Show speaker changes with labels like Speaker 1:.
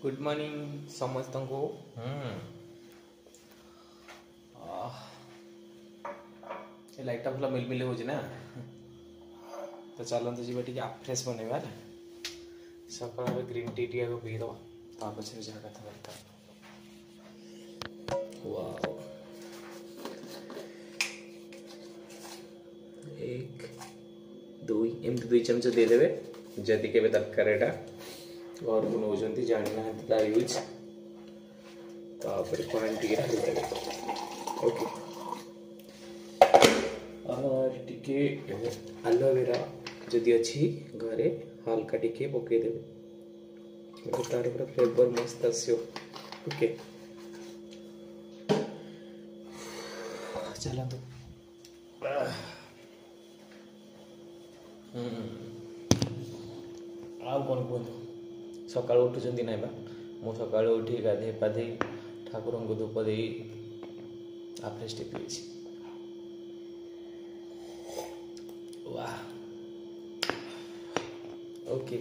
Speaker 1: Good morning समस्त को। लाइटा भल मिल मिल हो तो चलते जी टे फ्रेश बनवा सकाल ग्रीन टी टी पीदे पछे जहाँ कथबार्ता। एक दुई एमती 2 चमच देदेवे जदि के दरकार यहाँ घर को नौ जानी ना यूज तापर पानी टी ओके और टिके एलोवेरा जदि अच्छी घरे हल्का टिके पकईदेवे तार पूरा फ्लेवर मस्त आसो। ओके चलतु आउ कौन कहतु सका उठुंट ना मु सका उठी गाधे पाधे ठाकुर को धूप दे फ्रेश टी पी वाह ओके।